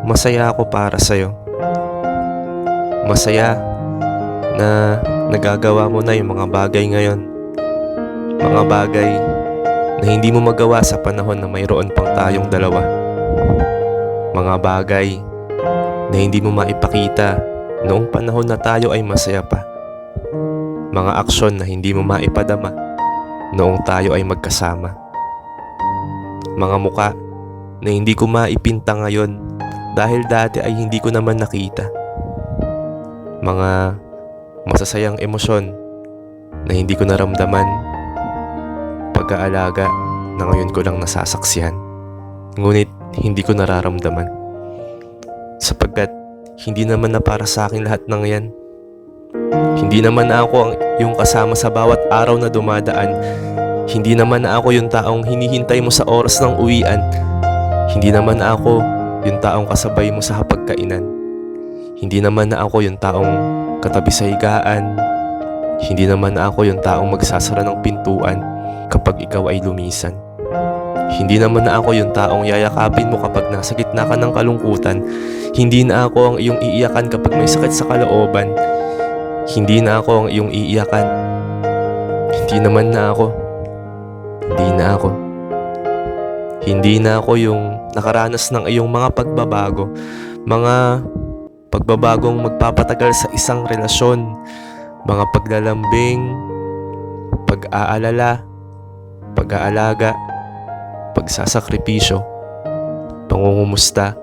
Masaya ako para sa'yo. Masaya na nagagawa mo na yung mga bagay ngayon. Mga bagay na hindi mo magawa sa panahon na mayroon pang tayong dalawa. Mga bagay na hindi mo maipakita noong panahon na tayo ay masaya pa. Mga aksyon na hindi mo maipadama noong tayo ay magkasama. Mga muka na hindi ko maipinta ngayon dahil dati ay hindi ko naman nakita. Mga masasayang emosyon na hindi ko naramdaman. Pag-aalaga na ngayon ko lang nasasaksihan. Ngunit hindi ko nararamdaman. Sapagkat hindi naman na para sa akin lahat ng yan. Hindi naman na ako ang iyong kasama sa bawat araw na dumadaan. Hindi naman na ako yung taong hinihintay mo sa oras ng uwian. Hindi naman na ako yung taong kasabay mo sa hapagkainan. Hindi naman na ako yung taong katabi sa higaan. Hindi naman na ako yung taong magsasara ng pintuan kapag ikaw ay lumisan. Hindi naman na ako yung taong yayakapin mo kapag nasa gitna ka ng kalungkutan. Hindi na ako ang iyong iiyakan kapag may sakit sa kalooban. Hindi na ako ang iyong iiyakan. Hindi naman na ako. Hindi na ako. Hindi na ako yung nakaranas ng iyong mga pagbabago. Mga pagbabagong magpapatagal sa isang relasyon. Mga paglalambing, pag-aalala, pag-aalaga, pagsasakripisyo, pangungumusta,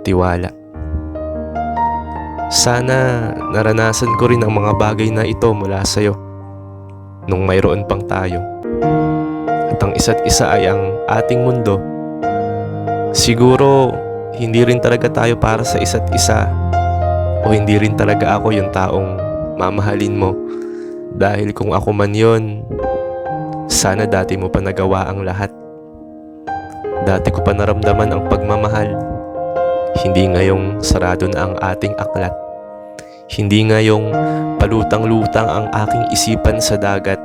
tiwala. Sana naranasan ko rin ang mga bagay na ito mula sa'yo nung mayroon pang tayo. At ang isa't isa ay ang ating mundo. Siguro hindi rin talaga tayo para sa isa't isa, o hindi rin talaga ako yung taong mamahalin mo. Dahil kung ako man yon, sana dati mo pa nagawa ang lahat. Dati ko pa naramdaman ang pagmamahal. Hindi ngayong sarado na ang ating aklat. Hindi ngayong palutang-lutang ang aking isipan sa dagat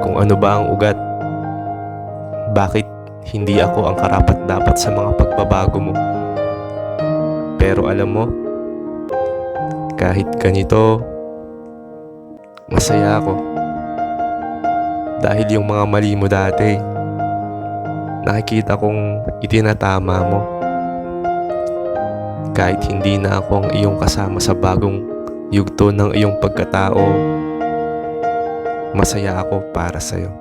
kung ano ba ang ugat. Bakit hindi ako ang karapat-dapat sa mga pagbabago mo? Pero alam mo, kahit ganito, masaya ako. Dahil yung mga mali mo dati, nakikita kong itinatama mo. Kahit hindi na ako ang iyong kasama sa bagong yugto ng iyong pagkatao, masaya ako para sa'yo.